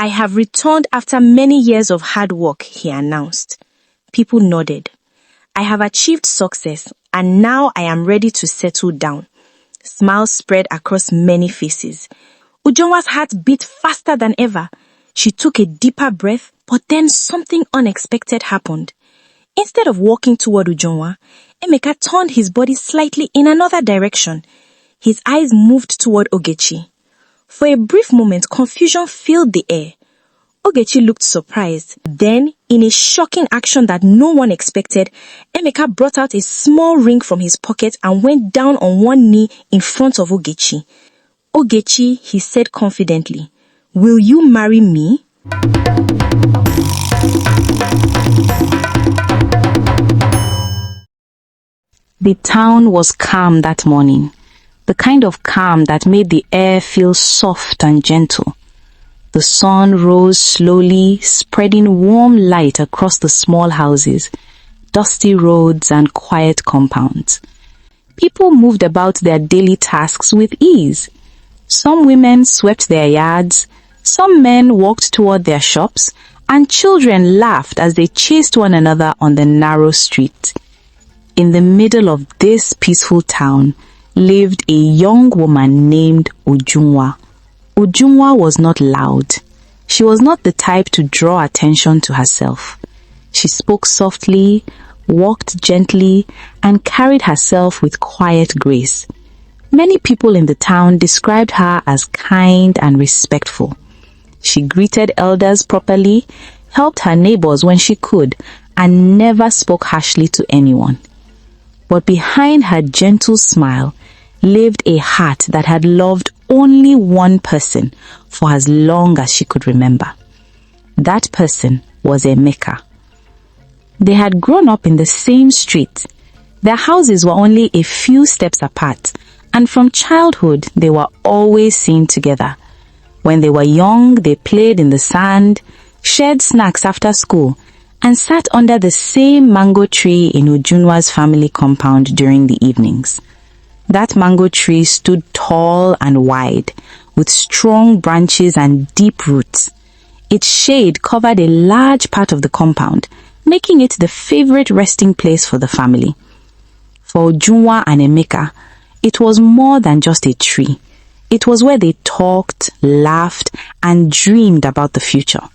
I have returned after many years of hard work, he announced. People nodded. I have achieved success, and now I am ready to settle down. Smiles spread across many faces. Ujunwa's heart beat faster than ever. She took a deeper breath, but then something unexpected happened. Instead of walking toward Ujunwa, Emeka turned his body slightly in another direction. His eyes moved toward Ogechi. For a brief moment, confusion filled the air. Ogechi looked surprised. Then, in a shocking action that no one expected, Emeka brought out a small ring from his pocket and went down on one knee in front of Ogechi. Ogechi, he said confidently, "Will you marry me?" The town was calm that morning, the kind of calm that made the air feel soft and gentle. The sun rose slowly, spreading warm light across the small houses, dusty roads, and quiet compounds. People moved about their daily tasks with ease. Some women swept their yards, some men walked toward their shops, and children laughed as they chased one another on the narrow street. In the middle of this peaceful town lived a young woman named Ujunwa. Ujunwa was not loud. She was not the type to draw attention to herself. She spoke softly, walked gently, and carried herself with quiet grace. Many people in the town described her as kind and respectful. She greeted elders properly, helped her neighbors when she could, and never spoke harshly to anyone. But behind her gentle smile lived a heart that had loved only one person for as long as she could remember. That person was Emeka. They had grown up in the same street. Their houses were only a few steps apart, and from childhood they were always seen together. When they were young, they played in the sand, shared snacks after school, and sat under the same mango tree in Ujunwa's family compound during the evenings. That mango tree stood tall and wide, with strong branches and deep roots. Its shade covered a large part of the compound, making it the favorite resting place for the family. For Ujunwa and Emeka, it was more than just a tree. It was where they talked, laughed, and dreamed about the future.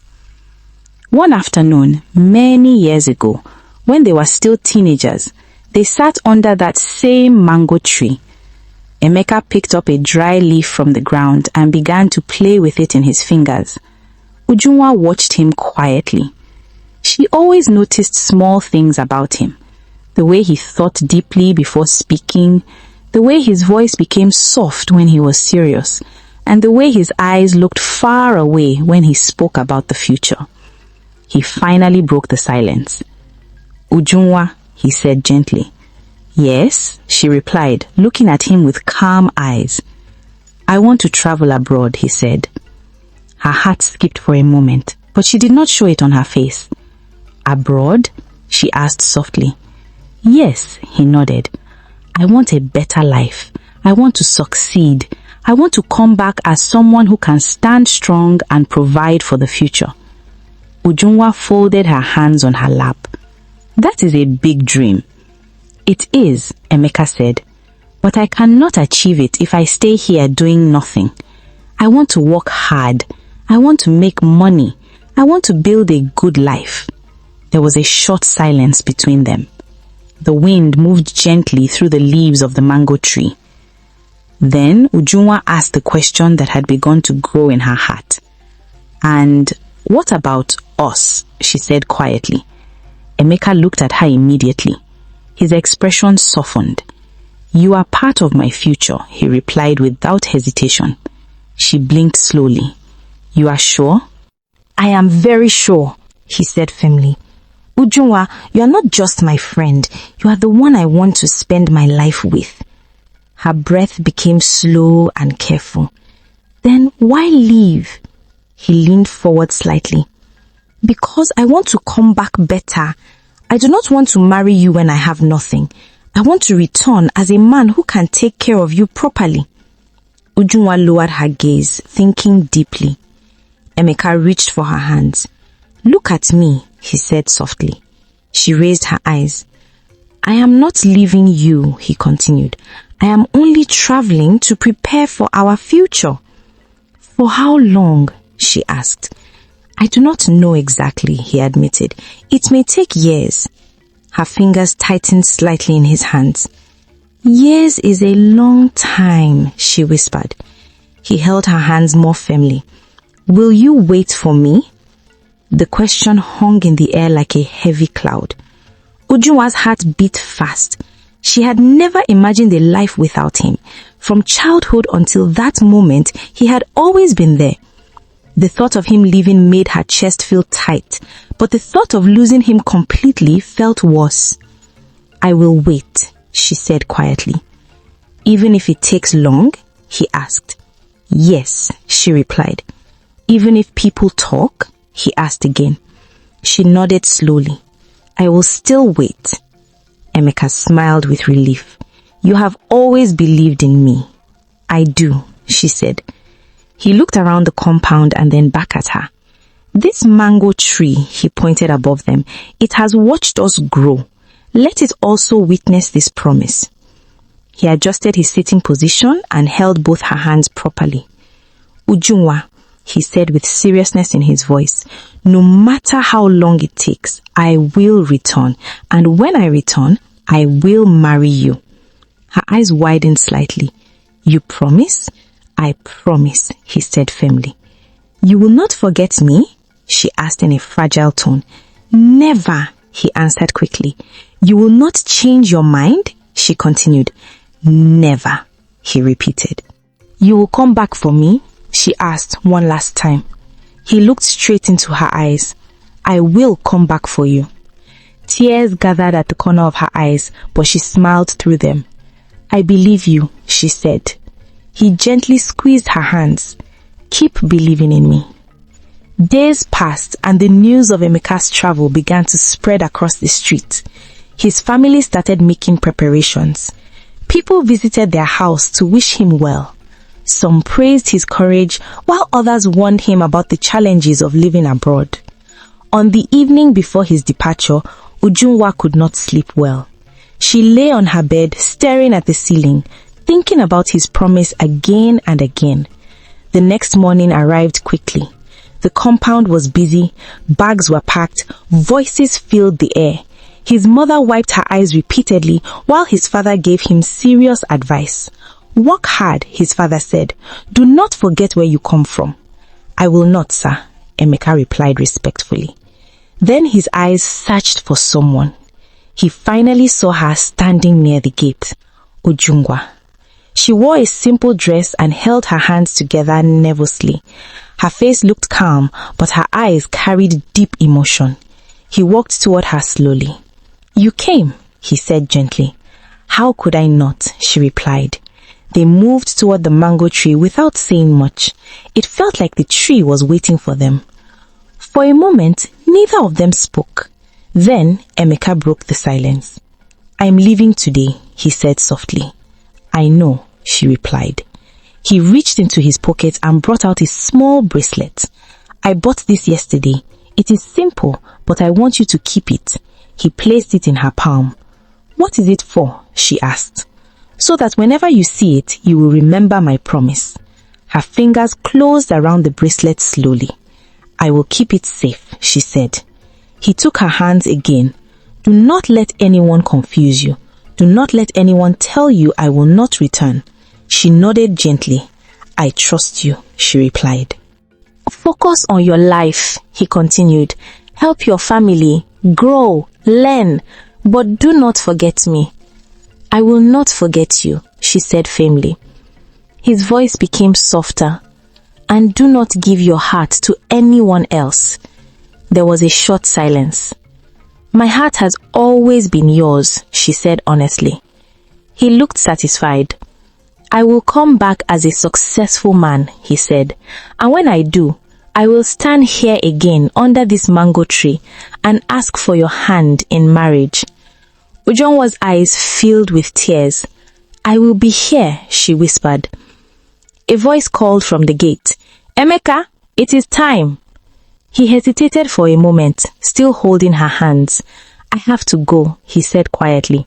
One afternoon, many years ago, when they were still teenagers, they sat under that same mango tree. Emeka picked up a dry leaf from the ground and began to play with it in his fingers. Ujunwa watched him quietly. She always noticed small things about him. The way he thought deeply before speaking, the way his voice became soft when he was serious, and the way his eyes looked far away when he spoke about the future. He finally broke the silence. "Ujunwa," he said gently. "Yes," she replied, looking at him with calm eyes. "I want to travel abroad," he said. Her heart skipped for a moment, but she did not show it on her face. "Abroad?" she asked softly. "Yes," he nodded. "I want a better life. I want to succeed. I want to come back as someone who can stand strong and provide for the future." Ujunwa folded her hands on her lap. "That is a big dream." "It is," Emeka said, "but I cannot achieve it if I stay here doing nothing. I want to work hard. I want to make money. I want to build a good life." There was a short silence between them. The wind moved gently through the leaves of the mango tree. Then Ujunwa asked the question that had begun to grow in her heart. "And what about us?" she said quietly. Emeka looked at her immediately. His expression softened. "You are part of my future," he replied without hesitation. She blinked slowly. "You are sure?" "I am very sure," he said firmly. "Ujunwa, you are not just my friend. You are the one I want to spend my life with." Her breath became slow and careful. "Then why leave?" He leaned forward slightly. "Because I want to come back better. I do not want to marry you when I have nothing. I want to return as a man who can take care of you properly." Ujunwa lowered her gaze, thinking deeply. Emeka reached for her hands. "Look at me," he said softly. She raised her eyes. "I am not leaving you," he continued. "I am only traveling to prepare for our future." "For how long?" she asked. "I do not know exactly," he admitted. "It may take years." Her fingers tightened slightly in his hands. "Years is a long time," she whispered. He held her hands more firmly. "Will you wait for me?" The question hung in the air like a heavy cloud. Ujunwa's heart beat fast. She had never imagined a life without him. From childhood until that moment, he had always been there. The thought of him leaving made her chest feel tight, but the thought of losing him completely felt worse. "I will wait," she said quietly. "Even if it takes long?" he asked. "Yes," she replied. "Even if people talk?" he asked again. She nodded slowly. "I will still wait." Emeka smiled with relief. "You have always believed in me." "I do," she said. He looked around the compound and then back at her. "This mango tree," he pointed above them, "it has watched us grow. Let it also witness this promise." He adjusted his sitting position and held both her hands properly. "Ujunwa," he said with seriousness in his voice, "no matter how long it takes, I will return. And when I return, I will marry you." Her eyes widened slightly. "You promise?" "I promise," he said firmly. "You will not forget me?" she asked in a fragile tone. "Never," he answered quickly. "You will not change your mind?" she continued. "Never," he repeated. "You will come back for me?" she asked one last time. He looked straight into her eyes. "I will come back for you." Tears gathered at the corner of her eyes, but she smiled through them. "I believe you," she said. He gently squeezed her hands. "Keep believing in me." Days passed and the news of Emeka's travel began to spread across the street. His family started making preparations. People visited their house to wish him well. Some praised his courage, while others warned him about the challenges of living abroad. On the evening before his departure, Ujunwa could not sleep well. She lay on her bed, staring at the ceiling, thinking about his promise again and again. The next morning arrived quickly. The compound was busy, bags were packed, voices filled the air. His mother wiped her eyes repeatedly while his father gave him serious advice. "Work hard," his father said. "Do not forget where you come from." "I will not, sir," Emeka replied respectfully. Then his eyes searched for someone. He finally saw her standing near the gate. Ujunwa. She wore a simple dress and held her hands together nervously. Her face looked calm, but her eyes carried deep emotion. He walked toward her slowly. "You came," he said gently. "How could I not?" she replied. They moved toward the mango tree without saying much. It felt like the tree was waiting for them. For a moment, neither of them spoke. Then Emeka broke the silence. "I'm leaving today," he said softly. "I know," she replied. He reached into his pocket and brought out a small bracelet. "I bought this yesterday. It is simple, but I want you to keep it." He placed it in her palm. "What is it for?" she asked. "So that whenever you see it, you will remember my promise." Her fingers closed around the bracelet slowly. "I will keep it safe," she said. He took her hands again. "Do not let anyone confuse you. Do not let anyone tell you I will not return." She nodded gently. "I trust you," she replied. "Focus on your life," he continued. "Help your family, grow, learn, but do not forget me." "I will not forget you," she said firmly. His voice became softer. "And do not give your heart to anyone else." There was a short silence. "My heart has always been yours," she said honestly. He looked satisfied. "I will come back as a successful man," he said. "And when I do, I will stand here again under this mango tree and ask for your hand in marriage." Ujunwa's eyes filled with tears. "I will be here," she whispered. A voice called from the gate. "Emeka, It is time. He hesitated for a moment, still holding her hands. I have to go, he said quietly.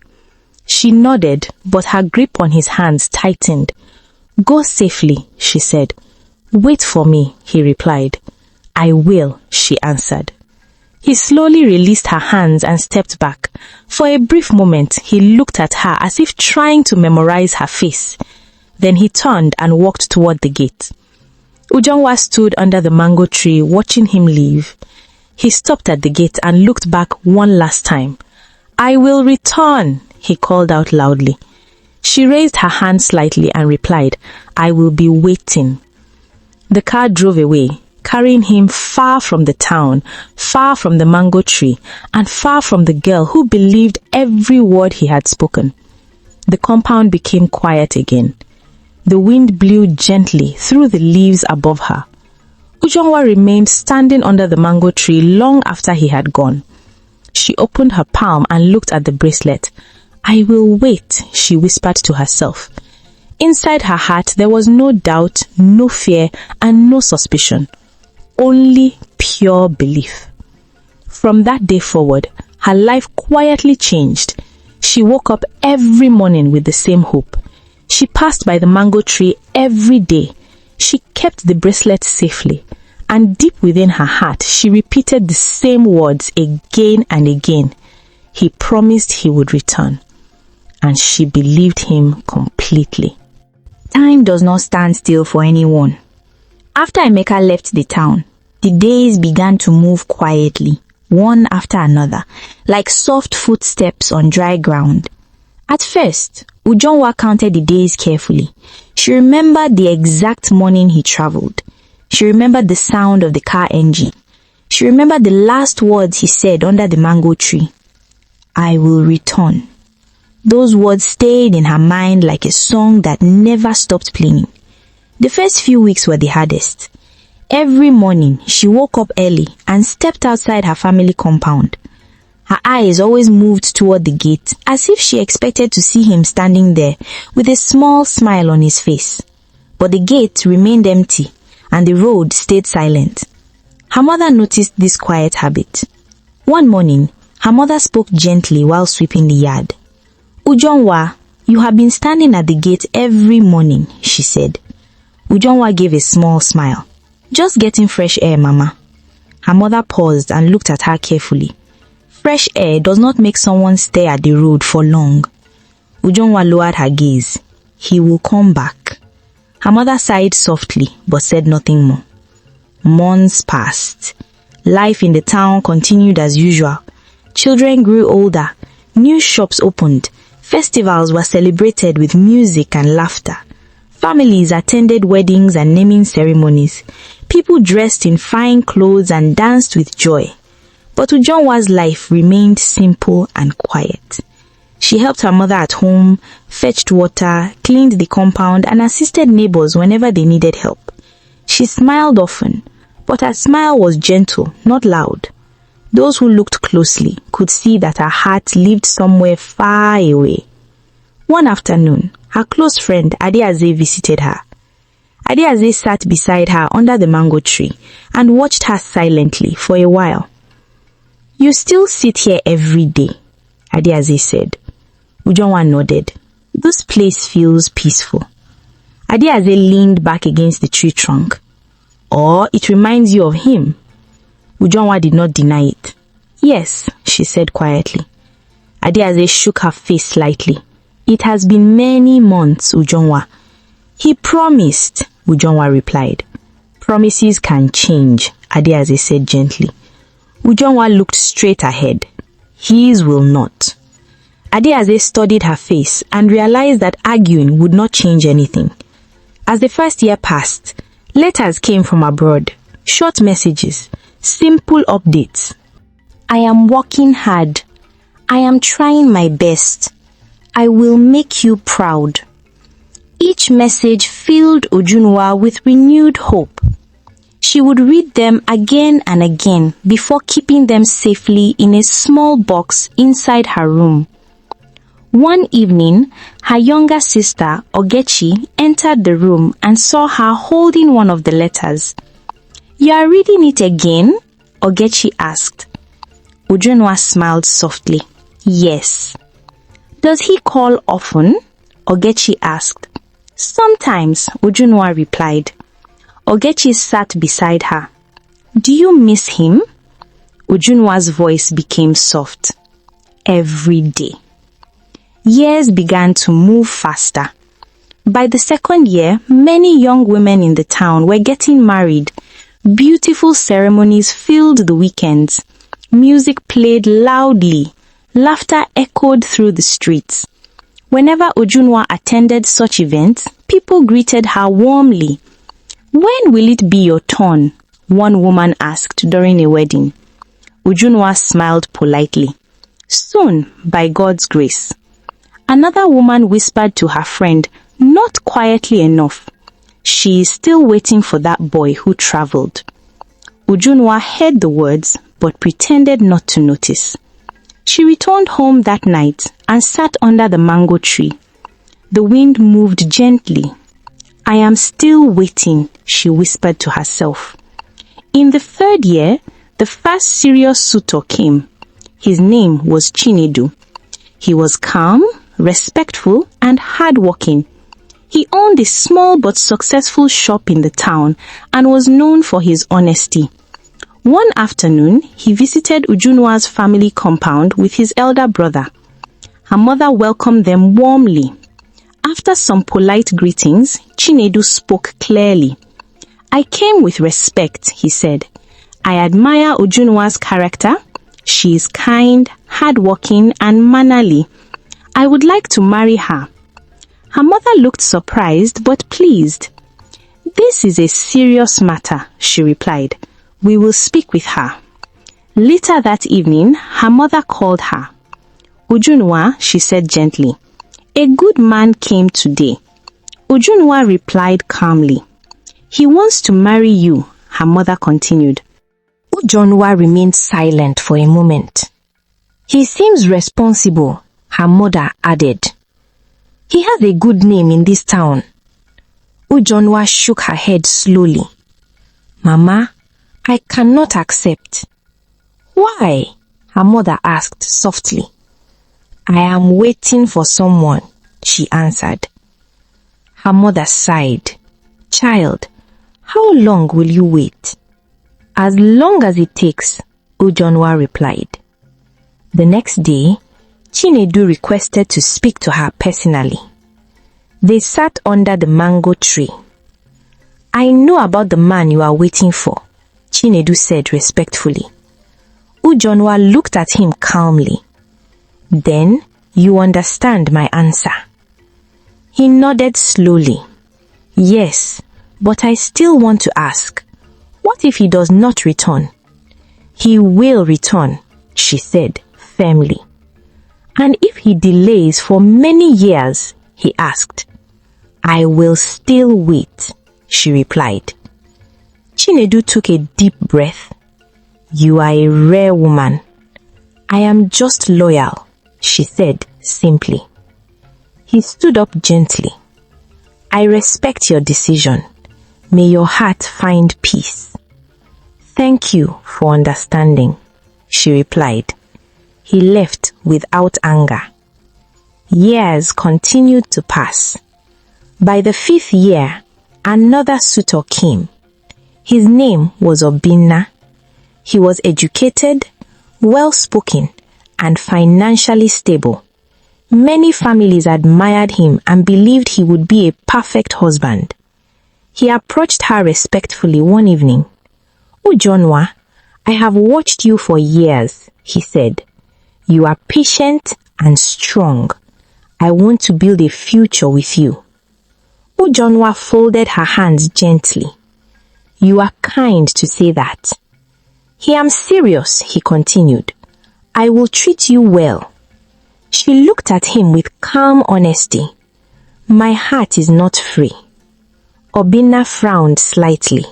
She nodded, but her grip on his hands tightened. Go safely, she said. Wait for me, he replied. I will, she answered. He slowly released her hands and stepped back. For a brief moment, he looked at her as if trying to memorize her face. Then he turned and walked toward the gate. Ujonwa stood under the mango tree watching him leave. He stopped at the gate and looked back one last time. I will return, he called out loudly. She raised her hand slightly and replied, I will be waiting. The car drove away, carrying him far from the town, far from the mango tree, and far from the girl who believed every word he had spoken. The compound became quiet again. The wind blew gently through the leaves above her. Ujonwa remained standing under the mango tree long after he had gone. She opened her palm and looked at the bracelet. I will wait, she whispered to herself. Inside her heart, there was no doubt, no fear, and no suspicion. Only pure belief. From that day forward, her life quietly changed. She woke up every morning with the same hope. She passed by the mango tree every day. She kept the bracelet safely. And deep within her heart, she repeated the same words again and again. He promised he would return. And she believed him completely. Time does not stand still for anyone. After Emeka left the town, the days began to move quietly, one after another, like soft footsteps on dry ground. At first, Ujonwa counted the days carefully. She remembered the exact morning he traveled. She remembered the sound of the car engine. She remembered the last words he said under the mango tree. I will return. Those words stayed in her mind like a song that never stopped playing. The first few weeks were the hardest. Every morning, she woke up early and stepped outside her family compound. Her eyes always moved toward the gate, as if she expected to see him standing there with a small smile on his face. But the gate remained empty, and the road stayed silent. Her mother noticed this quiet habit. One morning, her mother spoke gently while sweeping the yard. Ujonwa, you have been standing at the gate every morning, she said. Ujonwa gave a small smile. Just getting fresh air, Mama. Her mother paused and looked at her carefully. Fresh air does not make someone stay at the road for long. Ujonwa lowered her gaze. He will come back. Her mother sighed softly but said nothing more. Months passed. Life in the town continued as usual. Children grew older. New shops opened. Festivals were celebrated with music and laughter. Families attended weddings and naming ceremonies. People dressed in fine clothes and danced with joy. But Ujonwa's life remained simple and quiet. She helped her mother at home, fetched water, cleaned the compound, and assisted neighbors whenever they needed help. She smiled often, but her smile was gentle, not loud. Those who looked closely could see that her heart lived somewhere far away. One afternoon, her close friend Adeaze visited her. Adeaze sat beside her under the mango tree and watched her silently for a while. You still sit here every day, Adeaze said. Ujonwa nodded. This place feels peaceful. Adeaze leaned back against the tree trunk. Or it reminds you of him. Ujonwa did not deny it. Yes, she said quietly. Adeaze shook her face slightly. It has been many months, Ujonwa. He promised, Ujonwa replied. Promises can change, Adeaze said gently. Ujonwa looked straight ahead. His will not. Adeaze studied her face and realized that arguing would not change anything. As the first year passed, letters came from abroad, short messages, simple updates. I am working hard. I am trying my best. I will make you proud. Each message filled Ujunwa with renewed hope. She would read them again and again before keeping them safely in a small box inside her room. One evening, her younger sister, Ogechi, entered the room and saw her holding one of the letters. You are reading it again? Ogechi asked. Ujunwa smiled softly. Yes. Does he call often? Ogechi asked. Sometimes, Ujunwa replied. Ogechi sat beside her. Do you miss him? Ujunwa's voice became soft. Every day. Years began to move faster. By the second year, many young women in the town were getting married. Beautiful ceremonies filled the weekends. Music played loudly. Laughter echoed through the streets. Whenever Ujunwa attended such events, people greeted her warmly. When will it be your turn? One woman asked during a wedding. Ujunwa smiled politely. Soon, by God's grace. Another woman whispered to her friend, not quietly enough. She is still waiting for that boy who traveled. Ujunwa heard the words, but pretended not to notice. She returned home that night and sat under the mango tree. The wind moved gently. I am still waiting, she whispered to herself. In the third year, the first serious suitor came. His name was Chinedu. He was calm, respectful, and hardworking. He owned a small but successful shop in the town and was known for his honesty. One afternoon, he visited Ujunwa's family compound with his elder brother. Her mother welcomed them warmly. After some polite greetings, Chinedu spoke clearly. I came with respect, he said. I admire Ujunwa's character. She is kind, hardworking, and mannerly. I would like to marry her. Her mother looked surprised but pleased. This is a serious matter, she replied. We will speak with her. Later that evening, her mother called her. Ujunwa, she said gently, a good man came today. Ujunwa replied calmly. He wants to marry you, her mother continued. Ujunwa remained silent for a moment. He seems responsible, her mother added. He has a good name in this town. Ujunwa shook her head slowly. Mama, I cannot accept. Why? Her mother asked softly. I am waiting for someone, she answered. Her mother sighed. Child, how long will you wait? As long as it takes, Ujunwa replied. The next day, Chinedu requested to speak to her personally. They sat under the mango tree. I know about the man you are waiting for, Chinedu said respectfully. Ujunwa looked at him calmly. Then you understand my answer. He nodded slowly. Yes, but I still want to ask, what if he does not return? He will return, she said firmly. And if he delays for many years, he asked. I will still wait, she replied. Chinedu took a deep breath. You are a rare woman. I am just loyal, she said simply. He stood up gently. I respect your decision. May your heart find peace. Thank you for understanding, she replied. He left without anger. Years continued to pass. By the 5th year, another suitor came. His name was Obinna. He was educated, well-spoken, and financially stable. Many families admired him and believed he would be a perfect husband. He approached her respectfully one evening. Ujunwa, I have watched you for years, he said. You are patient and strong. I want to build a future with you. Ujunwa folded her hands gently. You are kind to say that. I am serious, he continued. I will treat you well. She looked at him with calm honesty. My heart is not free. Obinna frowned slightly.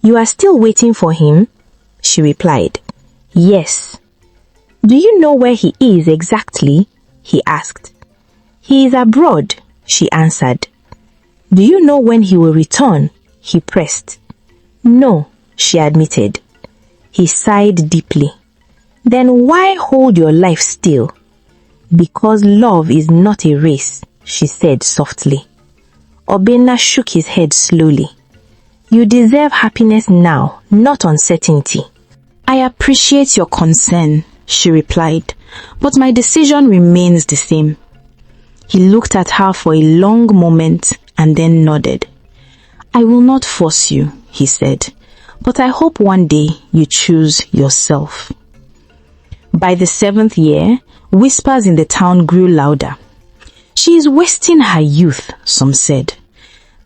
You are still waiting for him? She replied. Yes. Do you know where he is exactly? He asked. He is abroad, she answered. Do you know when he will return? He pressed. No, she admitted. He sighed deeply. Then why hold your life still? Because love is not a race, she said softly. Obinna shook his head slowly. You deserve happiness now, not uncertainty. I appreciate your concern, she replied, but my decision remains the same. He looked at her for a long moment and then nodded. I will not force you, he said, but I hope one day you choose yourself. By the 7th year, whispers in the town grew louder. She is wasting her youth, some said.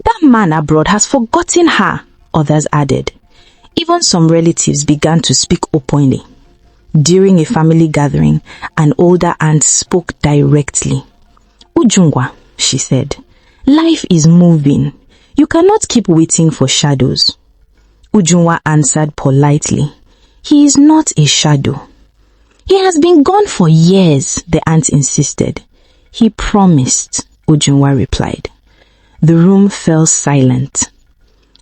That man abroad has forgotten her, others added. Even some relatives began to speak openly. During a family gathering, an older aunt spoke directly. Ujungwa, she said, life is moving. You cannot keep waiting for shadows. Ujungwa answered politely. He is not a shadow. He has been gone for years, the aunt insisted. He promised, Ujungwa replied. The room fell silent.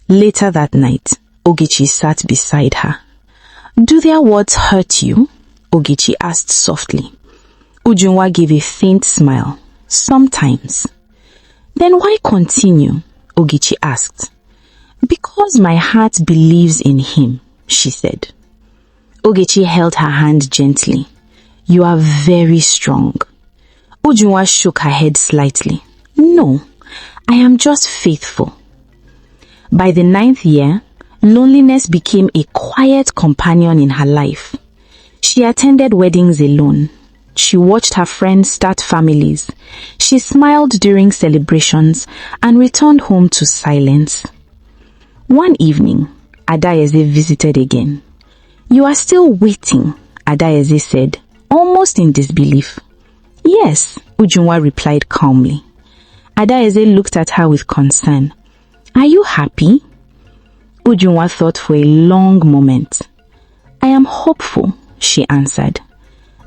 Later that night, Ogechi sat beside her. Do their words hurt you? Ogechi asked softly. Ujungwa gave a faint smile. Sometimes. Then why continue? Ogechi asked. Because my heart believes in him, she said. Ogechi held her hand gently. You are very strong. Ujungwa shook her head slightly. No, I am just faithful. By the 9th year, loneliness became a quiet companion in her life. She attended weddings alone. She watched her friends start families. She smiled during celebrations and returned home to silence. One evening, Adaeze visited again. You are still waiting, Adaeze said, almost in disbelief. Yes, Ujungwa replied calmly. Adaeze looked at her with concern. Are you happy? Ujungwa thought for a long moment. I am hopeful, she answered.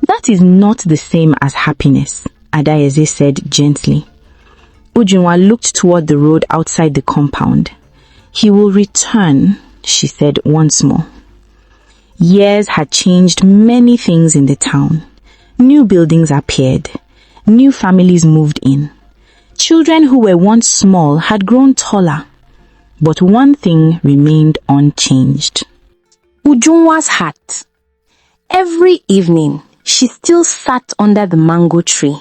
That is not the same as happiness, Adaeze said gently. Ujungwa looked toward the road outside the compound. He will return, she said once more. Years had changed many things in the town. New buildings appeared. New families moved in. Children who were once small had grown taller. But one thing remained unchanged. Ujungwa's heart. Every evening, she still sat under the mango tree.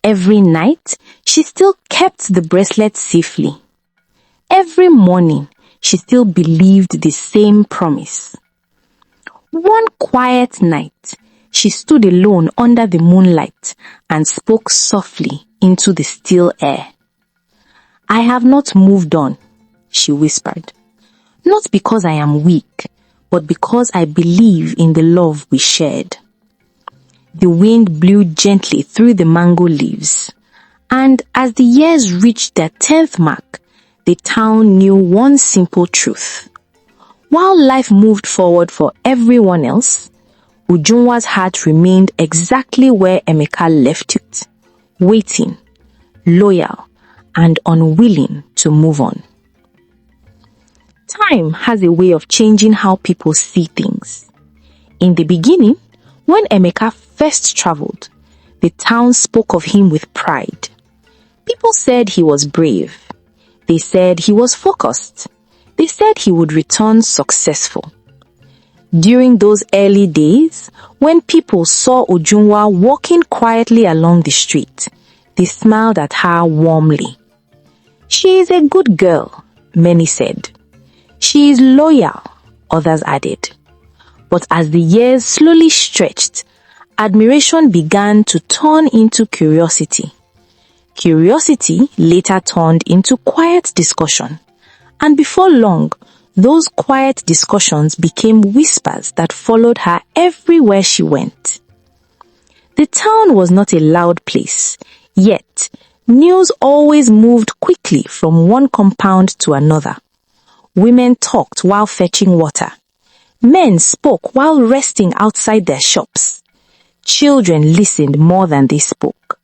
Every night, she still kept the bracelet safely. Every morning, she still believed the same promise. One quiet night, she stood alone under the moonlight and spoke softly into the still air. I have not moved on, she whispered. Not because I am weak, but because I believe in the love we shared. The wind blew gently through the mango leaves, and as the years reached their 10th mark, the town knew one simple truth. While life moved forward for everyone else, Ujungwa's heart remained exactly where Emeka left it, waiting, loyal, and unwilling to move on. Time has a way of changing how people see things. In the beginning, when Emeka first traveled, the town spoke of him with pride. People said he was brave. They said he was focused. They said he would return successful. During those early days, when people saw Ujungwa walking quietly along the street, they smiled at her warmly. She is a good girl, many said. She is loyal, others added. But as the years slowly stretched, admiration began to turn into curiosity. Curiosity later turned into quiet discussion. And before long, those quiet discussions became whispers that followed her everywhere she went. The town was not a loud place, yet news always moved quickly from one compound to another. Women talked while fetching water. Men spoke while resting outside their shops. Children listened more than they spoke.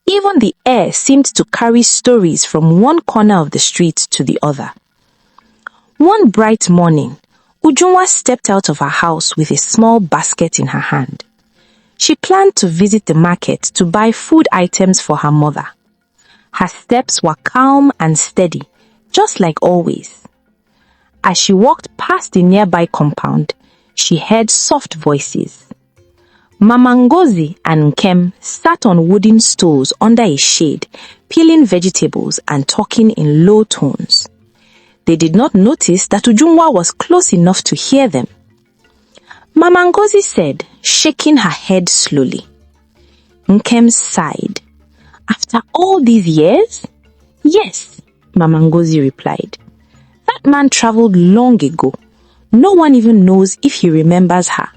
Even the air seemed to carry stories from one corner of the street to the other. One bright morning, Ujunwa stepped out of her house with a small basket in her hand. She planned to visit the market to buy food items for her mother. Her steps were calm and steady, just like always. As she walked past the nearby compound, she heard soft voices. Mama Ngozi and Nkem sat on wooden stools under a shade, peeling vegetables and talking in low tones. They did not notice that Ujunwa was close enough to hear them. Mama Ngozi said, shaking her head slowly. Nkem sighed. After all these years? Yes, Mama Ngozi replied. That man traveled long ago. No one even knows if he remembers her.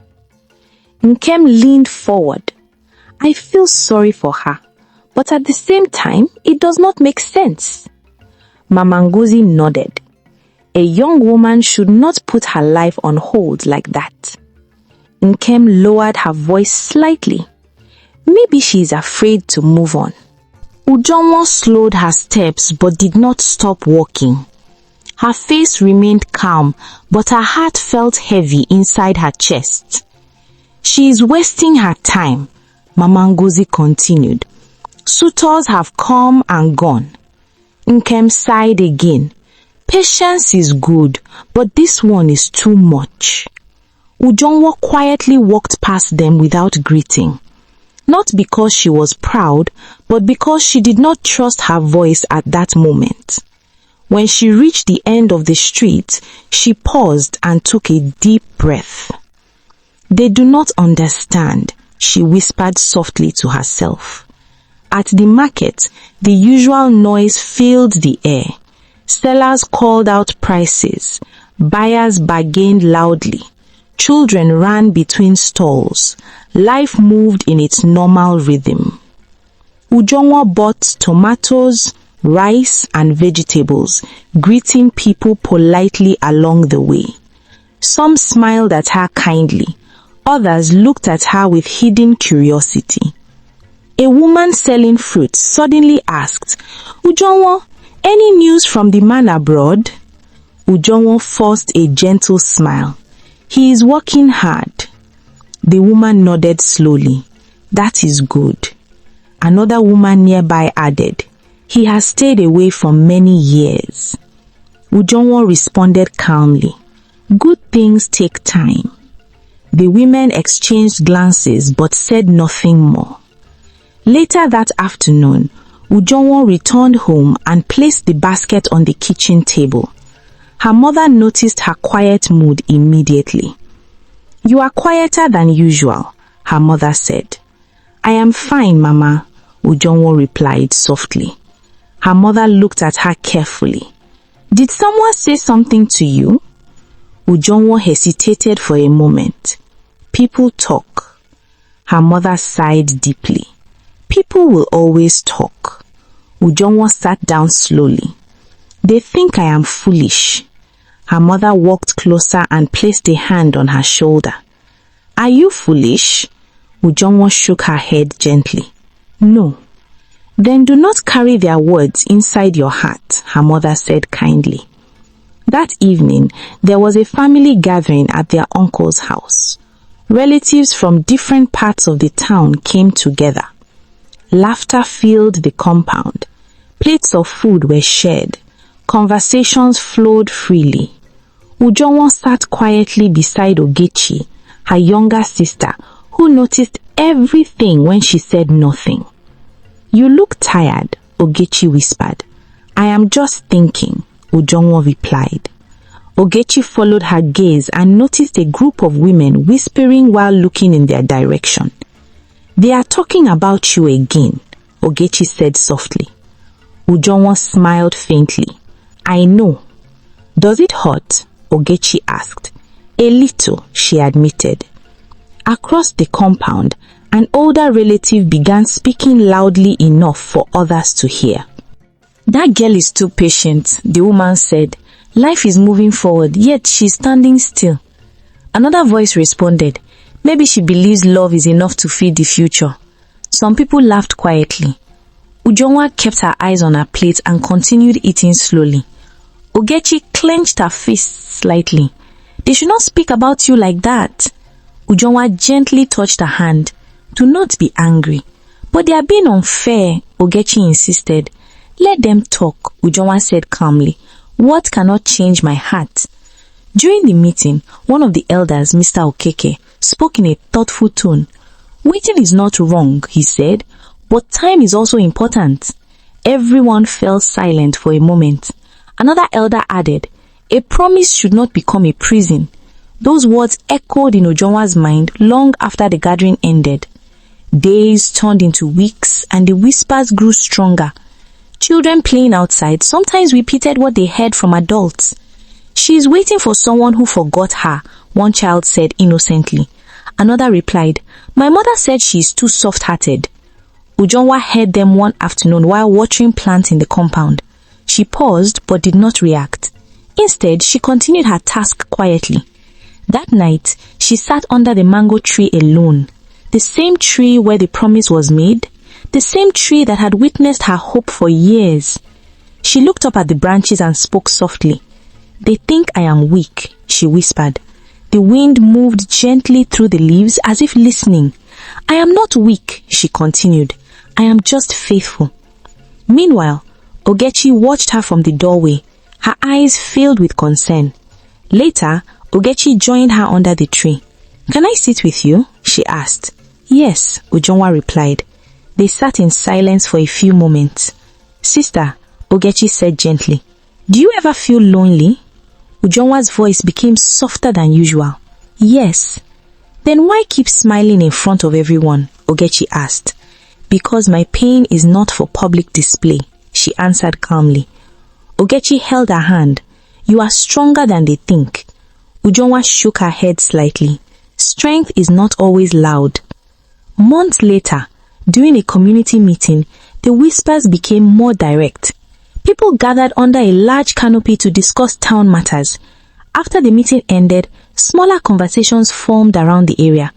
Nkem leaned forward. I feel sorry for her, but at the same time, it does not make sense. Mama Ngozi nodded. A young woman should not put her life on hold like that. Nkem lowered her voice slightly. Maybe she is afraid to move on. Ujunwa slowed her steps but did not stop walking. Her face remained calm, but her heart felt heavy inside her chest. She is wasting her time, Mama Ngozi continued. Suitors have come and gone. Nkem sighed again. Patience is good, but this one is too much. Ujunwa quietly walked past them without greeting. Not because she was proud, but because she did not trust her voice at that moment. When she reached the end of the street, she paused and took a deep breath. They do not understand, she whispered softly to herself. At the market, the usual noise filled the air. Sellers called out prices. Buyers bargained loudly. Children ran between stalls. Life moved in its normal rhythm. Ujunwa bought tomatoes, rice, and vegetables, greeting people politely along the way. Some smiled at her kindly. Others looked at her with hidden curiosity. A woman selling fruit suddenly asked, Ujunwa, any news from the man abroad? Ujunwa forced a gentle smile. He is working hard. The woman nodded slowly. That is good. Another woman nearby added, he has stayed away for many years. Ujunwa responded calmly. Good things take time. The women exchanged glances but said nothing more. Later that afternoon, Ujunwa returned home and placed the basket on the kitchen table. Her mother noticed her quiet mood immediately. You are quieter than usual, her mother said. I am fine, Mama, Ujunwa replied softly. Her mother looked at her carefully. Did someone say something to you? Ujunwa hesitated for a moment. People talk. Her mother sighed deeply. People will always talk. Ujunwa sat down slowly. They think I am foolish. Her mother walked closer and placed a hand on her shoulder. Are you foolish? Ujunwa shook her head gently. No. Then do not carry their words inside your heart, her mother said kindly. That evening, there was a family gathering at their uncle's house. Relatives from different parts of the town came together. Laughter filled the compound. Plates of food were shared. Conversations flowed freely. Ujunwa sat quietly beside Ogechi, her younger sister, who noticed everything when she said nothing. You look tired, Ogechi whispered. I am just thinking, Ujunwa replied. Ogechi followed her gaze and noticed a group of women whispering while looking in their direction. They are talking about you again, Ogechi said softly. Ujunwa smiled faintly. I know. Does it hurt? Ogechi asked. A little, she admitted. Across the compound, an older relative began speaking loudly enough for others to hear. That girl is too patient, the woman said. Life is moving forward, yet she's standing still. Another voice responded, maybe she believes love is enough to feed the future. Some people laughed quietly. Ujunwa kept her eyes on her plate and continued eating slowly. Ogechi clenched her fist slightly. They should not speak about you like that. Ujonwa gently touched her hand. Do not be angry. But they are being unfair, Ogechi insisted. Let them talk, Ujonwa said calmly. What cannot change my heart? During the meeting, one of the elders, Mr. Okeke, spoke in a thoughtful tone. Waiting is not wrong, he said, but time is also important. Everyone fell silent for a moment. Another elder added, a promise should not become a prison. Those words echoed in Ujonwa's mind long after the gathering ended. Days turned into weeks and the whispers grew stronger. Children playing outside sometimes repeated what they heard from adults. She is waiting for someone who forgot her, one child said innocently. Another replied, my mother said she is too soft-hearted. Ujonwa heard them one afternoon while watering plants in the compound. She paused but did not react. Instead, she continued her task quietly. That night, she sat under the mango tree alone. The same tree where the promise was made, the same tree that had witnessed her hope for years. She looked up at the branches and spoke softly. They think I am weak, she whispered. The wind moved gently through the leaves as if listening. I am not weak, she continued. I am just faithful. Meanwhile, Ogechi watched her from the doorway, her eyes filled with concern. Later, Ogechi joined her under the tree. Can I sit with you? She asked. Yes, Ujonwa replied. They sat in silence for a few moments. Sister, Ogechi said gently, do you ever feel lonely? Ujonwa's voice became softer than usual. Yes. Then why keep smiling in front of everyone? Ogechi asked. Because my pain is not for public display, she answered calmly. Ogechi held her hand. You are stronger than they think. Ujonwa shook her head slightly. Strength is not always loud. Months later, during a community meeting, the whispers became more direct. People gathered under a large canopy to discuss town matters. After the meeting ended, smaller conversations formed around the area.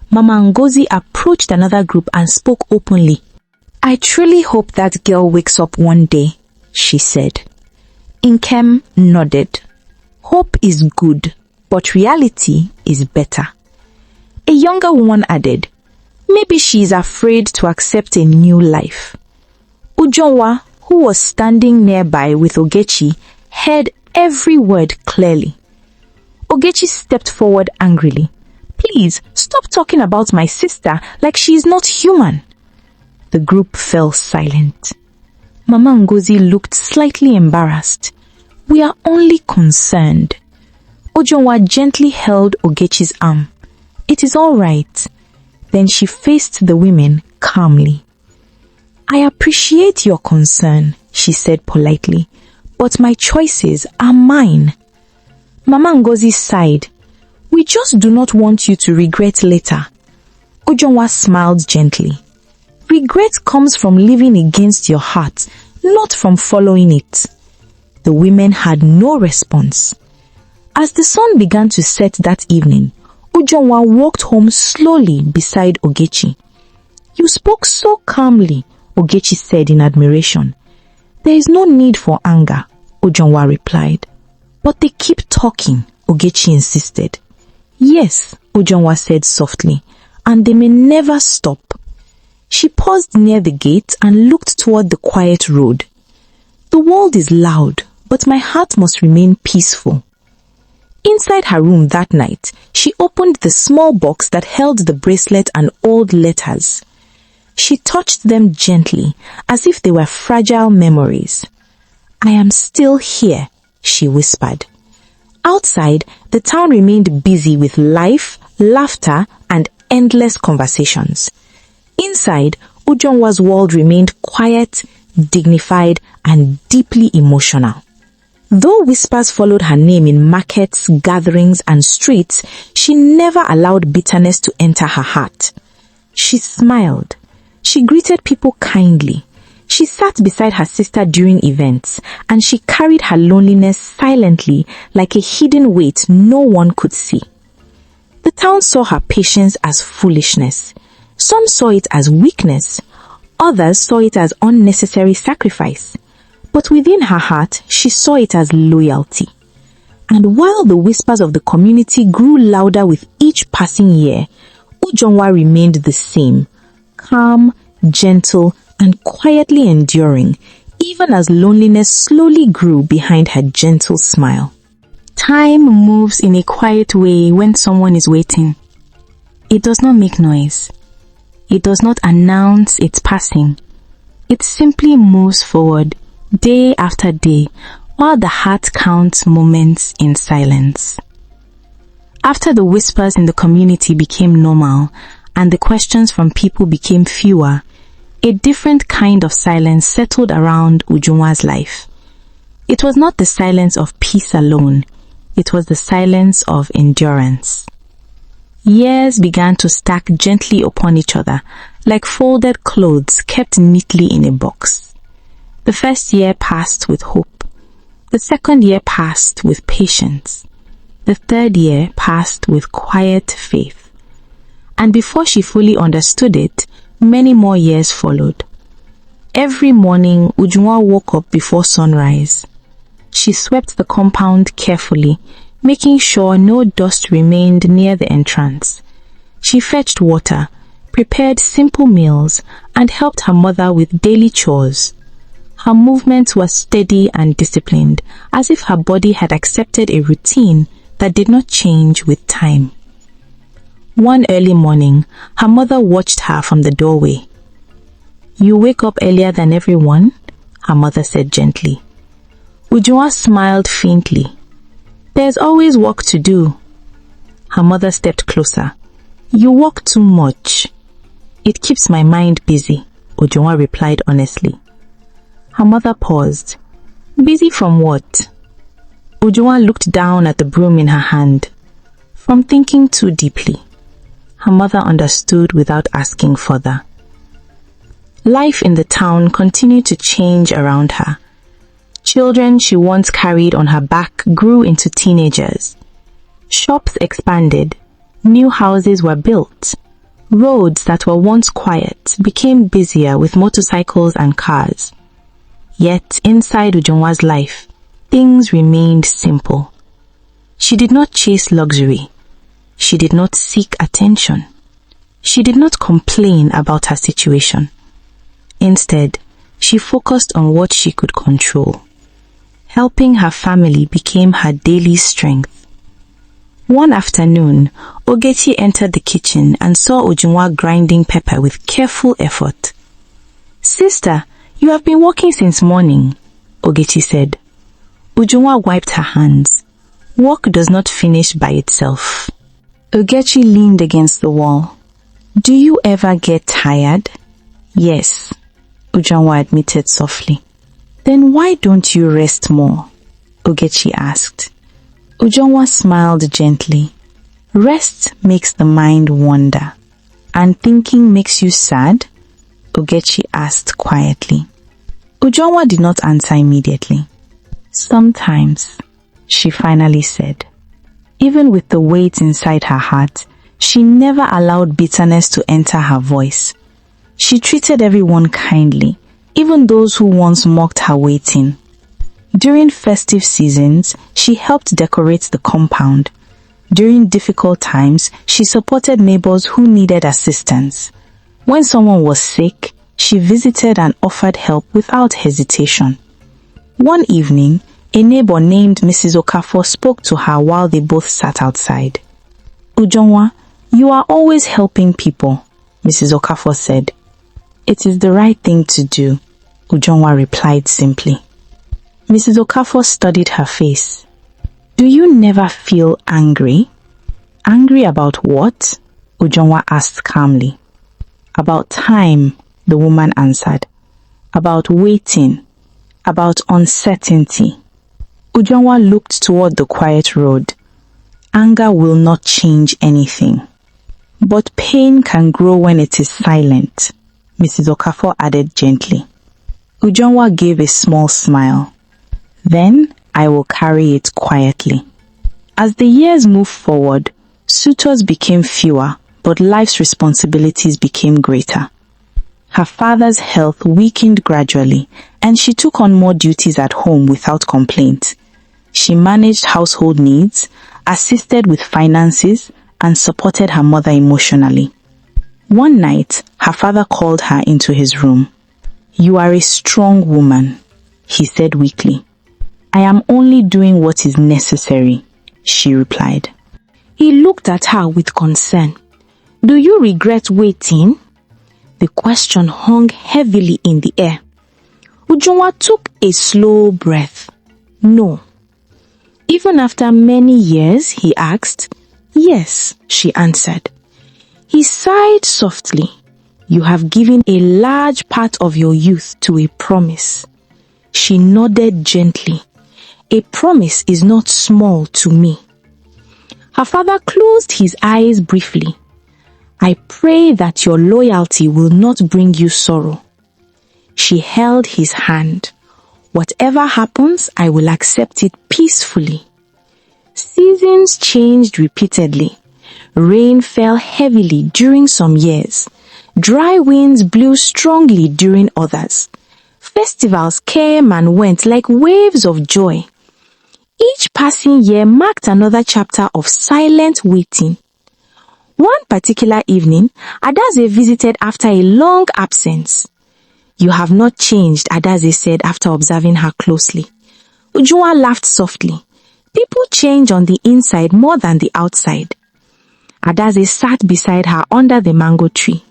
Mama Ngozi approached another group and spoke openly. I truly hope that girl wakes up one day, she said. Nkem nodded. Hope is good, but reality is better. A younger woman added, maybe she is afraid to accept a new life. Ujonwa, who was standing nearby with Ogechi, heard every word clearly. Ogechi stepped forward angrily. Please, stop talking about my sister like she is not human. The group fell silent. Mama Ngozi looked slightly embarrassed. We are only concerned. Ujonwa gently held Ogechi's arm. It is all right. Then she faced the women calmly. I appreciate your concern, she said politely, but my choices are mine. Mama Ngozi sighed. We just do not want you to regret later. Ujonwa smiled gently. Regret comes from living against your heart, not from following it. The women had no response. As the sun began to set that evening, Ujonwa walked home slowly beside Ogechi. You spoke so calmly, Ogechi said in admiration. There is no need for anger, Ujonwa replied. But they keep talking, Ogechi insisted. Yes, Ujonwa said softly, and they may never stop. She paused near the gate and looked toward the quiet road. The world is loud, but my heart must remain peaceful. Inside her room that night, she opened the small box that held the bracelet and old letters. She touched them gently, as if they were fragile memories. I am still here, she whispered. Outside, the town remained busy with life, laughter, and endless conversations. Inside, Ujonwa's world remained quiet, dignified, and deeply emotional. Though whispers followed her name in markets, gatherings, and streets, she never allowed bitterness to enter her heart. She smiled. She greeted people kindly. She sat beside her sister during events, and she carried her loneliness silently like a hidden weight no one could see. The town saw her patience as foolishness. Some saw it as weakness. Others saw it as unnecessary sacrifice. But within her heart, she saw it as loyalty. And while the whispers of the community grew louder with each passing year, Ujunwa remained the same, calm, gentle, and quietly enduring, even as loneliness slowly grew behind her gentle smile. Time moves in a quiet way when someone is waiting. It does not make noise. It does not announce its passing. It simply moves forward, day after day, while the heart counts moments in silence. After the whispers in the community became normal and the questions from people became fewer, a different kind of silence settled around Ujunwa's life. It was not the silence of peace alone. It was the silence of endurance. Years began to stack gently upon each other, like folded clothes kept neatly in a box. The first year passed with hope. The second year passed with patience. The third year passed with quiet faith. And before she fully understood it, many more years followed. Every morning, Ujunwa woke up before sunrise. She swept the compound carefully, making sure no dust remained near the entrance. She fetched water, prepared simple meals, and helped her mother with daily chores. Her movements were steady and disciplined, as if her body had accepted a routine that did not change with time. One early morning, her mother watched her from the doorway. "You wake up earlier than everyone?" her mother said gently. Ujunwa smiled faintly. "There's always work to do." Her mother stepped closer. "You work too much." "It keeps my mind busy," Ujunwa replied honestly. Her mother paused. "Busy from what?" Ujunwa looked down at the broom in her hand. "From thinking too deeply." Her mother understood without asking further. Life in the town continued to change around her. Children she once carried on her back grew into teenagers. Shops expanded. New houses were built. Roads that were once quiet became busier with motorcycles and cars. Yet inside Ujunwa's life, things remained simple. She did not chase luxury. She did not seek attention. She did not complain about her situation. Instead, she focused on what she could control. Helping her family became her daily strength. One afternoon, Ogechi entered the kitchen and saw Ujunwa grinding pepper with careful effort. "Sister, you have been working since morning," Ogechi said. Ujunwa wiped her hands. Work does not finish by itself. Ogechi leaned against the wall. "Do you ever get tired?" "Yes," Ujunwa admitted softly. "Then why don't you rest more?" Ogechi asked. Ujunwa smiled gently. "Rest makes the mind wander." "And thinking makes you sad?" Ogechi asked quietly. Ujunwa did not answer immediately. "Sometimes," she finally said. Even with the weight inside her heart, she never allowed bitterness to enter her voice. She treated everyone kindly, even those who once mocked her waiting. During festive seasons, she helped decorate the compound. During difficult times, she supported neighbors who needed assistance. When someone was sick, she visited and offered help without hesitation. One evening, a neighbor named Mrs. Okafor spoke to her while they both sat outside. "Ujunwa, you are always helping people," Mrs. Okafor said. "It is the right thing to do," Ujunwa replied simply. Mrs. Okafor studied her face. "Do you never feel angry?" "Angry about what?" Ujunwa asked calmly. "About time," the woman answered. "About waiting. About uncertainty." Ujunwa looked toward the quiet road. "Anger will not change anything. But pain can grow when it is silent," Mrs. Okafor added gently. Ujunwa gave a small smile. "Then I will carry it quietly." As the years moved forward, suitors became fewer, but life's responsibilities became greater. Her father's health weakened gradually, and she took on more duties at home without complaint. She managed household needs, assisted with finances, and supported her mother emotionally. One night, her father called her into his room. "You are a strong woman," he said weakly. "I am only doing what is necessary," she replied. He looked at her with concern. "Do you regret waiting?" The question hung heavily in the air. Ujunwa took a slow breath. "No." "Even after many years?" he asked. "Yes," she answered. He sighed softly. "You have given a large part of your youth to a promise." She nodded gently. "A promise is not small to me." Her father closed his eyes briefly. "I pray that your loyalty will not bring you sorrow." She held his hand. "Whatever happens, I will accept it peacefully." Seasons changed repeatedly. Rain fell heavily during some years. Dry winds blew strongly during others. Festivals came and went like waves of joy. Each passing year marked another chapter of silent waiting. One particular evening, Adaze visited after a long absence. "You have not changed," Adaze said after observing her closely. Ujunwa laughed softly. "People change on the inside more than the outside." Adaze sat beside her under the mango tree.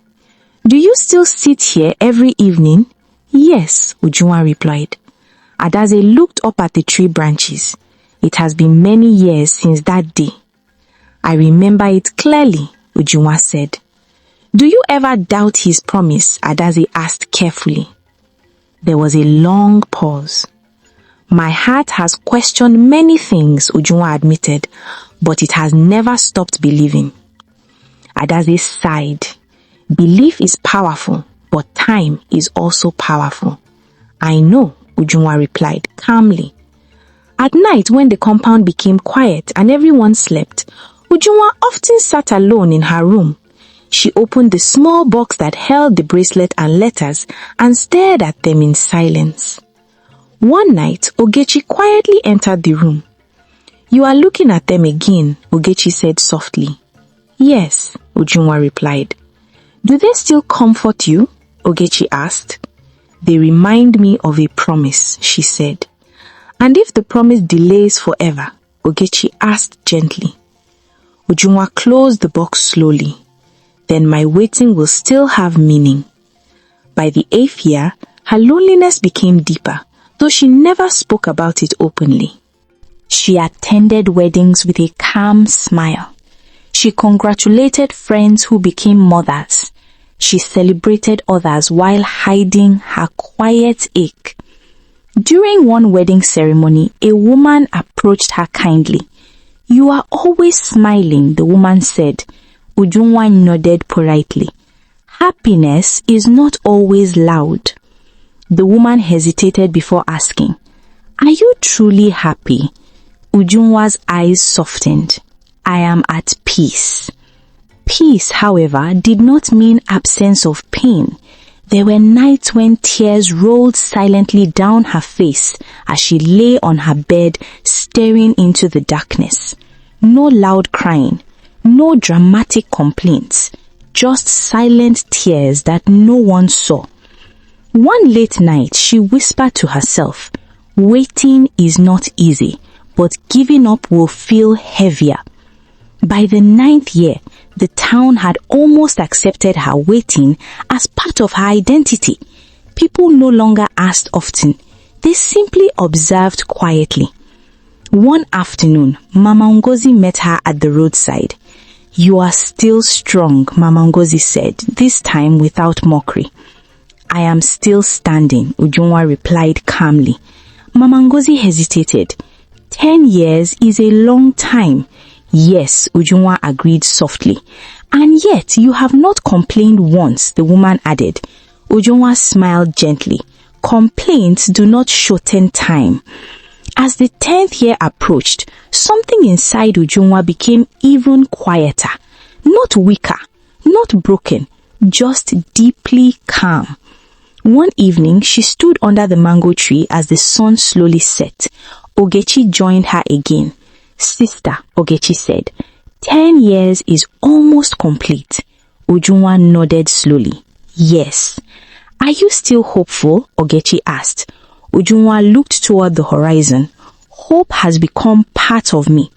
"Do you still sit here every evening?" "Yes," Ujunwa replied. Adaze looked up at the tree branches. "It has been many years since that day." "I remember it clearly," Ujunwa said. "Do you ever doubt his promise?" Adaze asked carefully. There was a long pause. "My heart has questioned many things," Ujunwa admitted, "but it has never stopped believing." Adaze sighed. "Belief is powerful, but time is also powerful." "I know," Ujunwa replied calmly. At night, when the compound became quiet and everyone slept, Ujunwa often sat alone in her room. She opened the small box that held the bracelet and letters and stared at them in silence. One night, Ogechi quietly entered the room. "You are looking at them again," Ogechi said softly. "Yes," Ujunwa replied. "Do they still comfort you?" Ogechi asked. "They remind me of a promise," she said. "And if the promise delays forever?" Ogechi asked gently. Ujunwa closed the box slowly. "Then my waiting will still have meaning." By the 8th year, her loneliness became deeper, though she never spoke about it openly. She attended weddings with a calm smile. She congratulated friends who became mothers. She celebrated others while hiding her quiet ache. During one wedding ceremony, a woman approached her kindly. "You are always smiling," the woman said. Ujunwa nodded politely. "Happiness is not always loud." The woman hesitated before asking, "Are you truly happy?" Ujunwa's eyes softened. "I am at peace." Peace, however, did not mean absence of pain. There were nights when tears rolled silently down her face as she lay on her bed staring into the darkness. No loud crying, no dramatic complaints, just silent tears that no one saw. One late night, she whispered to herself, "Waiting is not easy, but giving up will feel heavier." By the 9th year, the town had almost accepted her waiting as part of her identity. People no longer asked often. They simply observed quietly. One afternoon, Mama Ngozi met her at the roadside. "You are still strong," Mama Ngozi said, this time without mockery. "I am still standing," Ujunwa replied calmly. Mama Ngozi hesitated. 10 years is a long time. "Yes," Ujunwa agreed softly. "And yet you have not complained once," the woman added. Ujunwa smiled gently. "Complaints do not shorten time." As the 10th year approached, something inside Ujunwa became even quieter. Not weaker, not broken, just deeply calm. One evening, she stood under the mango tree as the sun slowly set. Ogechi joined her again. Sister, Ogechi said, 10 years is almost complete. Ujunwa nodded slowly. Yes. Are you still hopeful? Ogechi asked. Ujunwa looked toward the horizon. Hope has become part of me.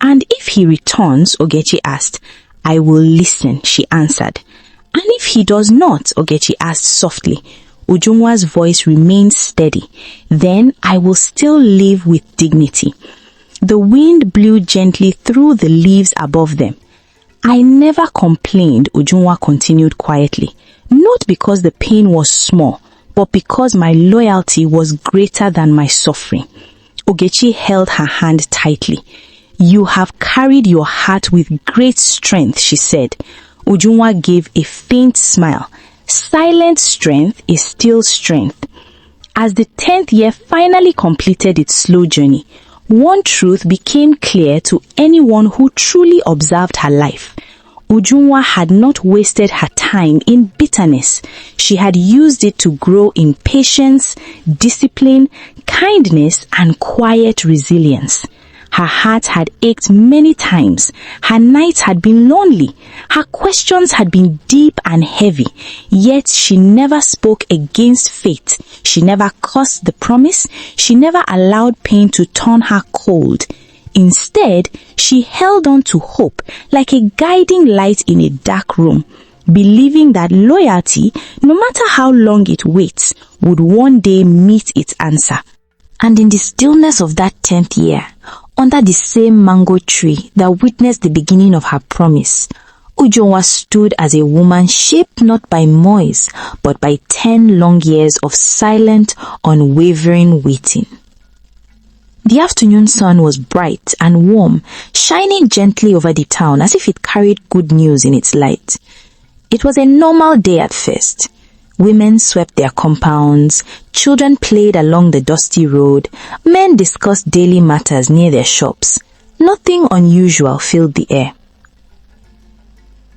And if he returns, Ogechi asked. I will listen, she answered. And if he does not, Ogechi asked softly. Ujunwa's voice remained steady. Then I will still live with dignity. The wind blew gently through the leaves above them. I never complained, Ujunwa continued quietly. Not because the pain was small, but because my loyalty was greater than my suffering. Ogechi held her hand tightly. You have carried your heart with great strength, she said. Ujunwa gave a faint smile. Silent strength is still strength. As the 10th year finally completed its slow journey, one truth became clear to anyone who truly observed her life. Ujunwa had not wasted her time in bitterness. She had used it to grow in patience, discipline, kindness, and quiet resilience. Her heart had ached many times. Her nights had been lonely. Her questions had been deep and heavy. Yet she never spoke against fate. She never cursed the promise. She never allowed pain to turn her cold. Instead, she held on to hope like a guiding light in a dark room, believing that loyalty, no matter how long it waits, would one day meet its answer. And in the stillness of that 10th year, under the same mango tree that witnessed the beginning of her promise, Ujunwa stood as a woman shaped not by mois, but by 10 long years of silent, unwavering waiting. The afternoon sun was bright and warm, shining gently over the town as if it carried good news in its light. It was a normal day at first. Women swept their compounds, children played along the dusty road, men discussed daily matters near their shops. Nothing unusual filled the air.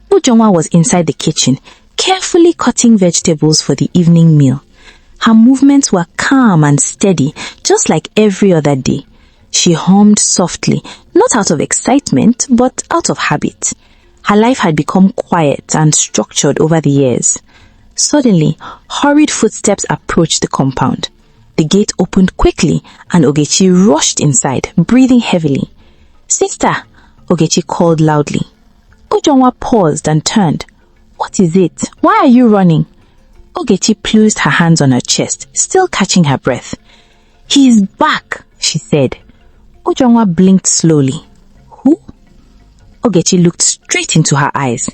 Ujunwa was inside the kitchen, carefully cutting vegetables for the evening meal. Her movements were calm and steady, just like every other day. She hummed softly, not out of excitement, but out of habit. Her life had become quiet and structured over the years. Suddenly, hurried footsteps approached the compound. The gate opened quickly, and Ogechi rushed inside, breathing heavily. Sister, Ogechi called loudly. Ujunwa paused and turned. What is it? Why are you running? Ogechi placed her hands on her chest, still catching her breath. He is back, she said. Ujunwa blinked slowly. Who? Ogechi looked straight into her eyes.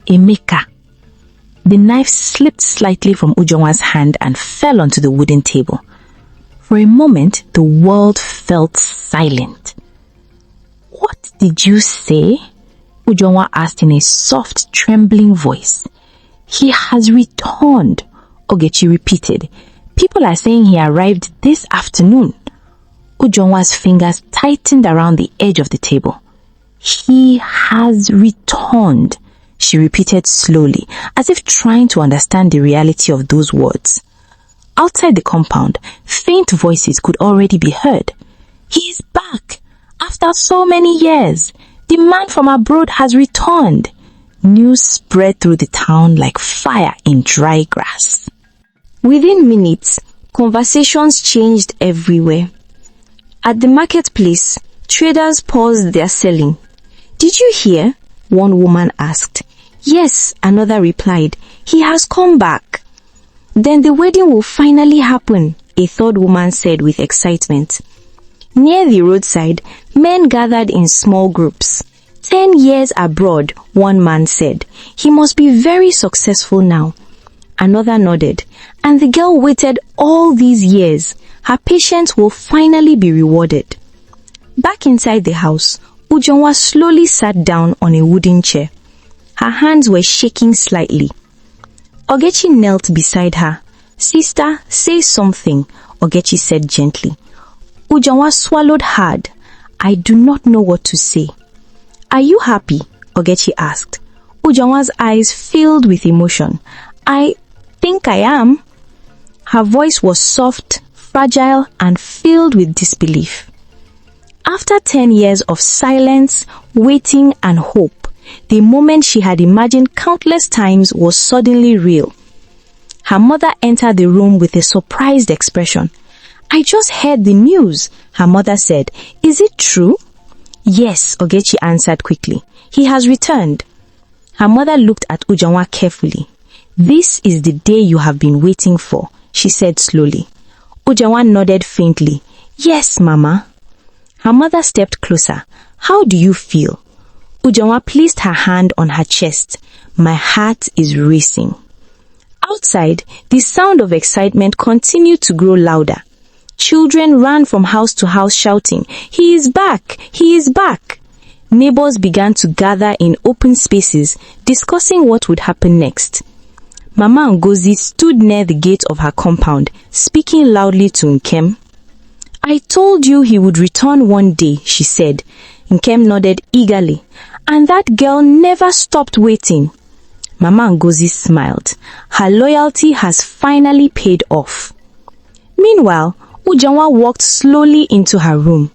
Emeka. The knife slipped slightly from Ujunwa's hand and fell onto the wooden table. For a moment, the world felt silent. What did you say? Ujunwa asked in a soft, trembling voice. He has returned, Ogechi repeated. People are saying he arrived this afternoon. Ujunwa's fingers tightened around the edge of the table. He has returned, she repeated slowly, as if trying to understand the reality of those words. Outside the compound, faint voices could already be heard. He is back! After so many years! The man from abroad has returned! News spread through the town like fire in dry grass. Within minutes, conversations changed everywhere. At the marketplace, traders paused their selling. Did you hear? One woman asked. Yes, another replied. He has come back. Then the wedding will finally happen, a third woman said with excitement. Near the roadside, men gathered in small groups. 10 years abroad, one man said. He must be very successful now. Another nodded. And the girl waited all these years. Her patience will finally be rewarded. Back inside the house, Ujunwa slowly sat down on a wooden chair. Her hands were shaking slightly. Ogechi knelt beside her. Sister, say something, Ogechi said gently. Ujunwa swallowed hard. I do not know what to say. Are you happy? Ogechi asked. Ujunwa's eyes filled with emotion. I think I am. Her voice was soft, fragile, and filled with disbelief. After 10 years of silence, waiting, and hope, the moment she had imagined countless times was suddenly real. Her mother entered the room with a surprised expression. "I just heard the news," her mother said. "Is it true?" "Yes," Ogechi answered quickly. "He has returned." Her mother looked at Ujanwa carefully. "This is the day you have been waiting for," she said slowly. Ujanwa nodded faintly. "Yes, Mama." Her mother stepped closer. "How do you feel?" Ujanwa placed her hand on her chest. "My heart is racing." Outside, the sound of excitement continued to grow louder. Children ran from house to house shouting, "He is back! He is back!" Neighbors began to gather in open spaces, discussing what would happen next. Mama Ngozi stood near the gate of her compound, speaking loudly to Nkem. "I told you he would return one day," she said. Nkem nodded eagerly. "And that girl never stopped waiting." Mama Ngozi smiled. Her loyalty has finally paid off. Meanwhile, Ujanwa walked slowly into her room.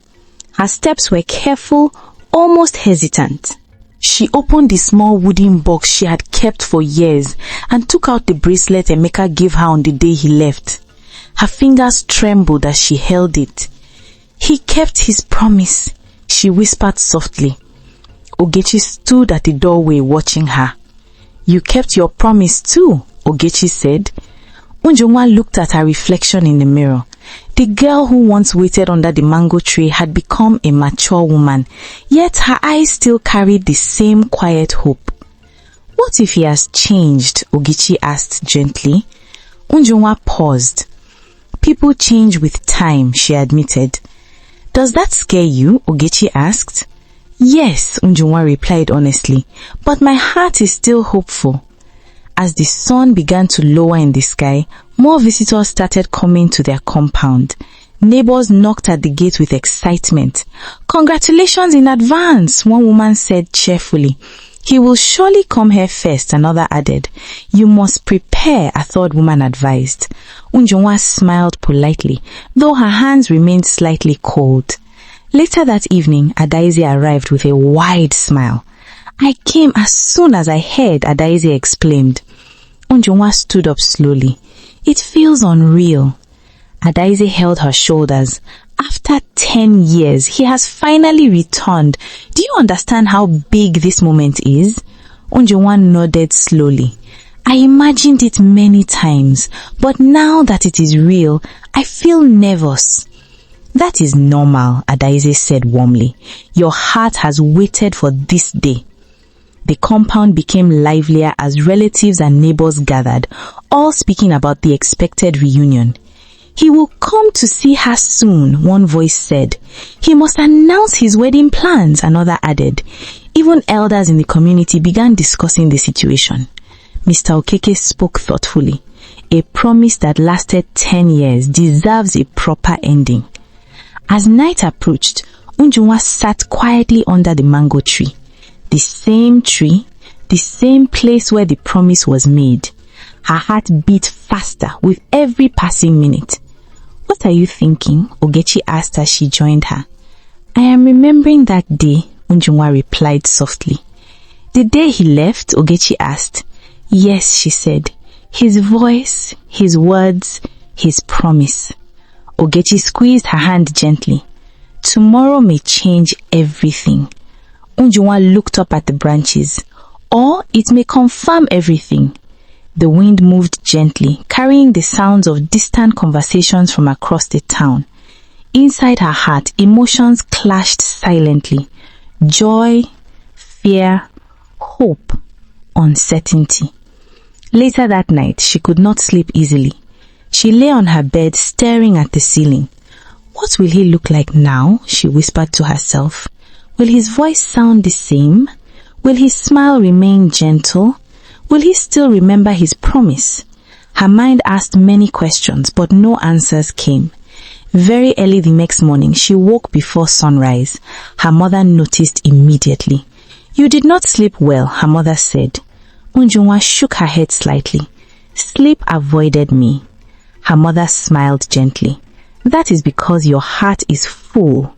Her steps were careful, almost hesitant. She opened the small wooden box she had kept for years and took out the bracelet Emeka gave her on the day he left. Her fingers trembled as she held it. "He kept his promise," she whispered softly. Ogechi stood at the doorway watching her. "You kept your promise too," Ogechi said. Ujanwa looked at her reflection in the mirror. The girl who once waited under the mango tree had become a mature woman, yet her eyes still carried the same quiet hope. "What if he has changed?" Ogechi asked gently. Ujanwa paused. "People change with time," she admitted. "Does that scare you?" Ogechi asked. "Yes," Ujanwa replied honestly, "but my heart is still hopeful." As the sun began to lower in the sky, more visitors started coming to their compound. Neighbors knocked at the gate with excitement. "Congratulations in advance," one woman said cheerfully. "He will surely come here first," another added. "You must prepare," a third woman advised. Ujanwa smiled politely, though her hands remained slightly cold. Later that evening, Adaize arrived with a wide smile. "I came as soon as I heard," Adaize exclaimed. Ujanwa stood up slowly. "It feels unreal." Adaize held her shoulders. "After 10 years, he has finally returned. Do you understand how big this moment is?" Ujanwa nodded slowly. "I imagined it many times, but now that it is real, I feel nervous." "That is normal," Adaize said warmly. "Your heart has waited for this day." The compound became livelier as relatives and neighbors gathered, all speaking about the expected reunion. "He will come to see her soon," one voice said. "He must announce his wedding plans," another added. Even elders in the community began discussing the situation. Mr. Okeke spoke thoughtfully. "A promise that lasted 10 years deserves a proper ending." As night approached, Ujanwa sat quietly under the mango tree. The same tree, the same place where the promise was made. Her heart beat faster with every passing minute. "What are you thinking?" Ogechi asked as she joined her. "I am remembering that day," Ujanwa replied softly. "The day he left?" Ogechi asked. "Yes," she said. "His voice, his words, his promise." Ogechi squeezed her hand gently. "Tomorrow may change everything." Ujanwa looked up at the branches. "Or it may confirm everything." The wind moved gently, carrying the sounds of distant conversations from across the town. Inside her heart, emotions clashed silently. Joy, fear, hope, uncertainty. Later that night, she could not sleep easily. She lay on her bed staring at the ceiling. "What will he look like now?" she whispered to herself. "Will his voice sound the same? Will his smile remain gentle? Will he still remember his promise?" Her mind asked many questions, but no answers came. Very early the next morning, she woke before sunrise. Her mother noticed immediately. "You did not sleep well," her mother said. Ujanwa shook her head slightly. "Sleep avoided me." Her mother smiled gently. "That is because your heart is full."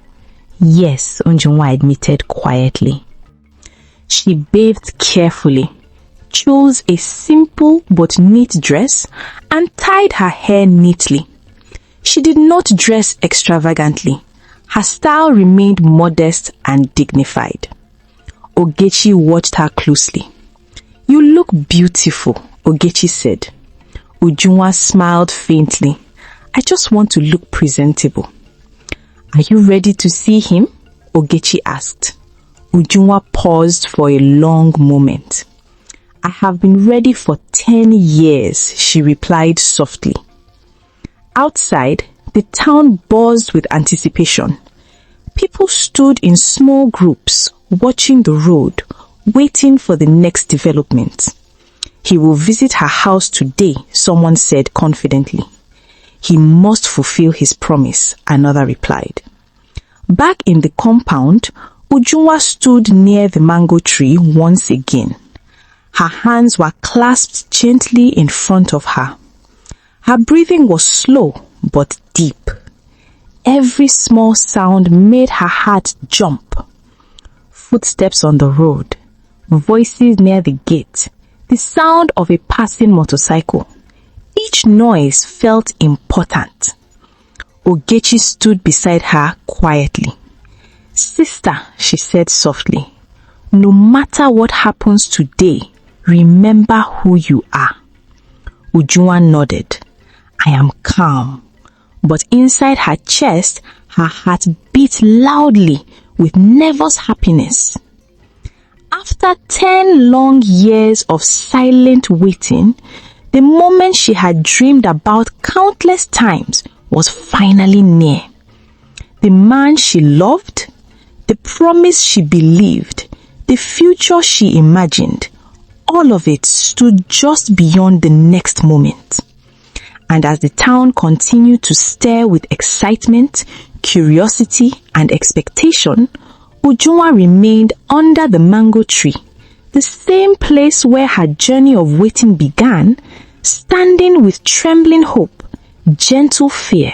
Yes, Ujunwa admitted quietly. She bathed carefully, chose a simple but neat dress, and tied her hair neatly. She did not dress extravagantly. Her style remained modest and dignified. Ogechi watched her closely. "You look beautiful," Ogechi said. Ujunwa smiled faintly. "I just want to look presentable." "Are you ready to see him?" Ogechi asked. Ujunwa paused for a long moment. "I have been ready for 10 years, she replied softly. Outside, the town buzzed with anticipation. People stood in small groups, watching the road, waiting for the next development. "He will visit her house today," someone said confidently. "He must fulfill his promise," another replied. Back in the compound, Ujunwa stood near the mango tree once again. Her hands were clasped gently in front of her. Her breathing was slow but deep. Every small sound made her heart jump. Footsteps on the road, voices near the gate, the sound of a passing motorcycle. Each noise felt important. Ogechi stood beside her quietly. "Sister," she said softly, "no matter what happens today, remember who you are." Ujunwa nodded. "I am calm." But inside her chest, her heart beat loudly with nervous happiness. After 10 long years of silent waiting, the moment she had dreamed about countless times was finally near. The man she loved, the promise she believed, the future she imagined, all of it stood just beyond the next moment. And as the town continued to stare with excitement, curiosity, and expectation, Ujunwa remained under the mango tree, the same place where her journey of waiting began, standing with trembling hope, gentle fear,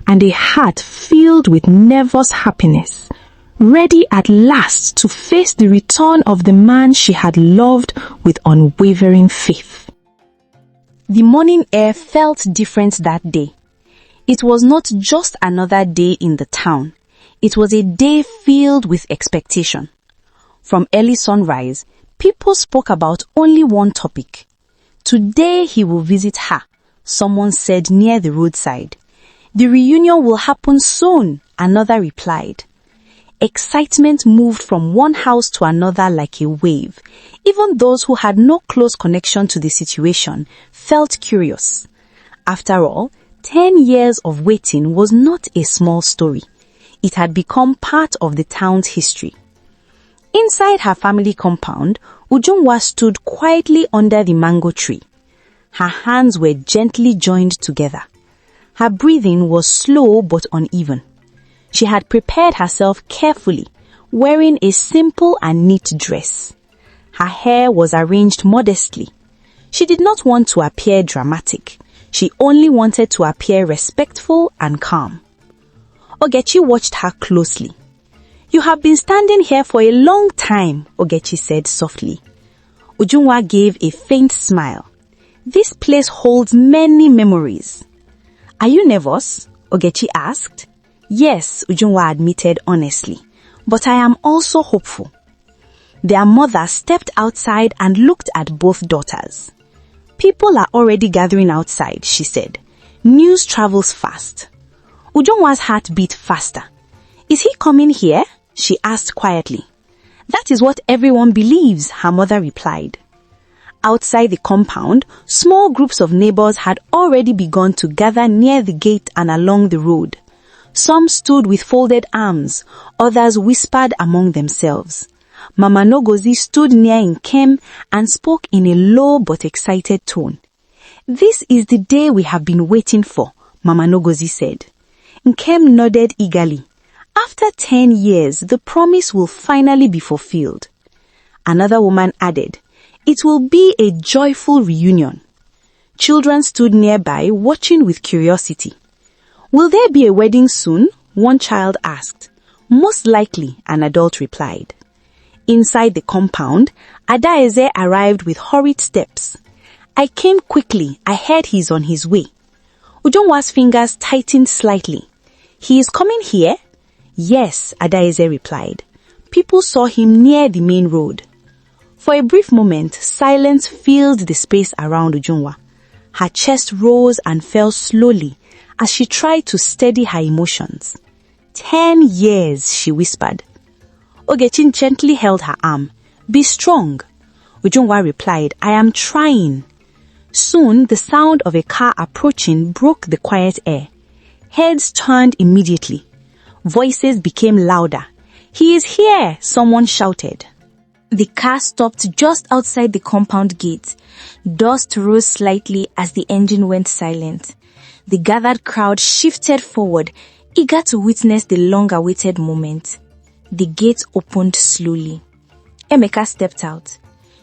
and a heart filled with nervous happiness, ready at last to face the return of the man she had loved with unwavering faith. The morning air felt different that day. It was not just another day in the town. It was a day filled with expectation. From early sunrise, people spoke about only one topic. "Today he will visit her," someone said near the roadside. "The reunion will happen soon," another replied. Excitement moved from one house to another like a wave. Even those who had no close connection to the situation felt curious. After all, 10 years of waiting was not a small story. It had become part of the town's history. Inside her family compound, Ujunwa stood quietly under the mango tree. Her hands were gently joined together. Her breathing was slow but uneven. She had prepared herself carefully, wearing a simple and neat dress. Her hair was arranged modestly. She did not want to appear dramatic. She only wanted to appear respectful and calm. Ogechi watched her closely. "You have been standing here for a long time," Ogechi said softly. Ujunwa gave a faint smile. "This place holds many memories." "Are you nervous?" Ogechi asked. "Yes," Ujunwa admitted honestly, "but I am also hopeful." Their mother stepped outside and looked at both daughters. "People are already gathering outside," she said. "News travels fast." Ujunwa's heart beat faster. "Is he coming here?" she asked quietly. "That is what everyone believes," her mother replied. Outside the compound, small groups of neighbors had already begun to gather near the gate and along the road. Some stood with folded arms, others whispered among themselves. Mama Nogozi stood near Nkem and spoke in a low but excited tone. "This is the day we have been waiting for," Mama Nogozi said. Nkem nodded eagerly. "After 10 years, the promise will finally be fulfilled." Another woman added, "It will be a joyful reunion." Children stood nearby, watching with curiosity. "Will there be a wedding soon?" one child asked. Most likely, an adult replied. Inside the compound, Adaeze arrived with hurried steps. I came quickly. I heard he's on his way. Ujongwa's fingers tightened slightly. He is coming here? Yes, Adaeze replied. People saw him near the main road. For a brief moment, silence filled the space around Ujongwa. Her chest rose and fell slowly as she tried to steady her emotions. 10 years, she whispered. Ogechi gently held her arm. Be strong. Ujongwa replied, I am trying. Soon, the sound of a car approaching broke the quiet air. Heads turned immediately. Voices became louder. He is here, someone shouted. The car stopped just outside the compound gate. Dust rose slightly as the engine went silent. The gathered crowd shifted forward, eager to witness the long-awaited moment. The gate opened slowly. Emeka stepped out.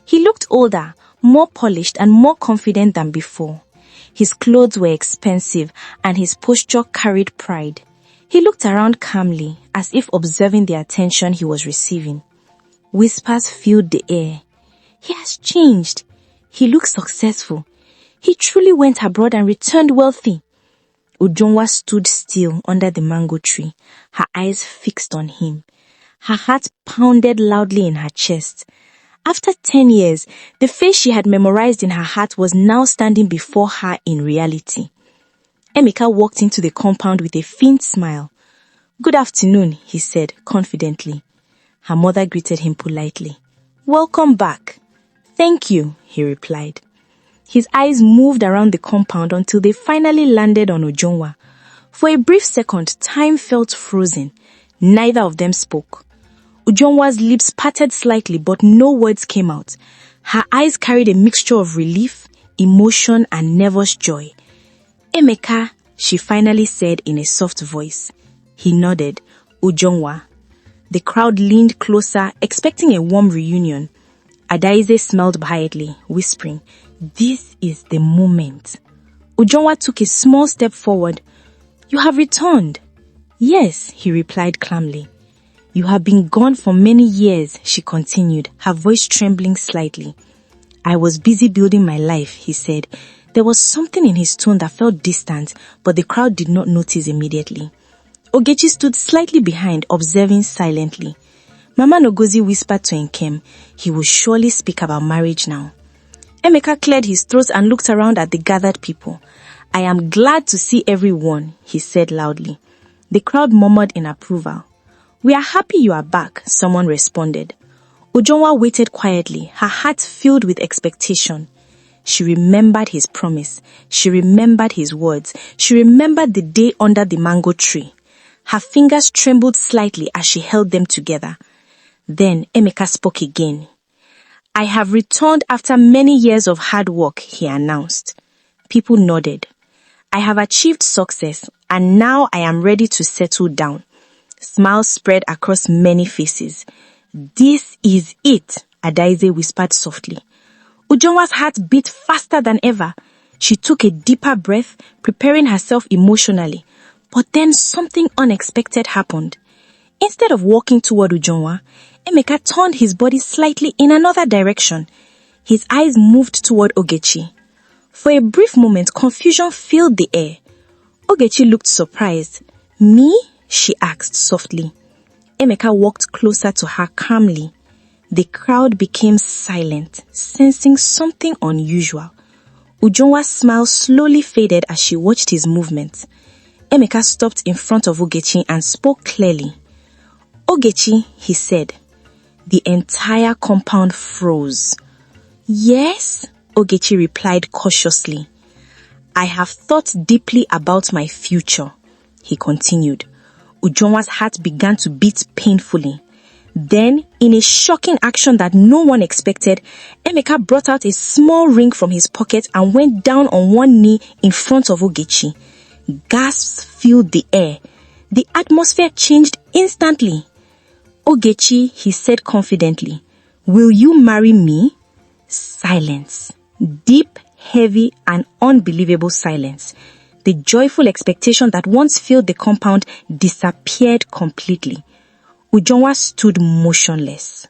He looked older, more polished and more confident than before. His clothes were expensive and his posture carried pride. He looked around calmly, as if observing the attention he was receiving. Whispers filled the air. He has changed. He looks successful. He truly went abroad and returned wealthy. Ujongwa stood still under the mango tree, her eyes fixed on him. Her heart pounded loudly in her chest. After 10 years, the face she had memorized in her heart was now standing before her in reality. Emeka walked into the compound with a faint smile. Good afternoon, he said confidently. Her mother greeted him politely. Welcome back. Thank you, he replied. His eyes moved around the compound until they finally landed on Ujongwa. For a brief second, time felt frozen. Neither of them spoke. Ujongwa's lips parted slightly, but no words came out. Her eyes carried a mixture of relief, emotion, and nervous joy. Emeka, she finally said in a soft voice. He nodded. Ujongwa. The crowd leaned closer, expecting a warm reunion. Adaeze smiled quietly, whispering, This is the moment. Ujongwa took a small step forward. You have returned. Yes, he replied calmly. You have been gone for many years, she continued, her voice trembling slightly. I was busy building my life, he said. There was something in his tone that felt distant, but the crowd did not notice immediately. Ogechi stood slightly behind, observing silently. Mama Nogozi whispered to Nkem, he will surely speak about marriage now. Emeka cleared his throat and looked around at the gathered people. I am glad to see everyone, he said loudly. The crowd murmured in approval. We are happy you are back, someone responded. Ujongwa waited quietly, her heart filled with expectation. She remembered his promise. She remembered his words. She remembered the day under the mango tree. Her fingers trembled slightly as she held them together. Then Emeka spoke again. I have returned after many years of hard work, he announced. People nodded. I have achieved success, and now I am ready to settle down. Smiles spread across many faces. This is it, Adaeze whispered softly. Ujongwa's heart beat faster than ever. She took a deeper breath, preparing herself emotionally. But then something unexpected happened. Instead of walking toward Ujongwa, Emeka turned his body slightly in another direction. His eyes moved toward Ogechi. For a brief moment, confusion filled the air. Ogechi looked surprised. Me? She asked softly. Emeka walked closer to her calmly. The crowd became silent, sensing something unusual. Ujongwa's smile slowly faded as she watched his movements. Emeka stopped in front of Ogechi and spoke clearly. Ogechi, he said. The entire compound froze. Yes, Ogechi replied cautiously. I have thought deeply about my future, he continued. Ujongwa's heart began to beat painfully. Then, in a shocking action that no one expected, Emeka brought out a small ring from his pocket and went down on one knee in front of Ogechi. Gasps filled the air. The atmosphere changed instantly. Ogechi, he said confidently, will you marry me? Silence. Deep, heavy, and unbelievable silence. The joyful expectation that once filled the compound disappeared completely. Ujonwa stood motionless.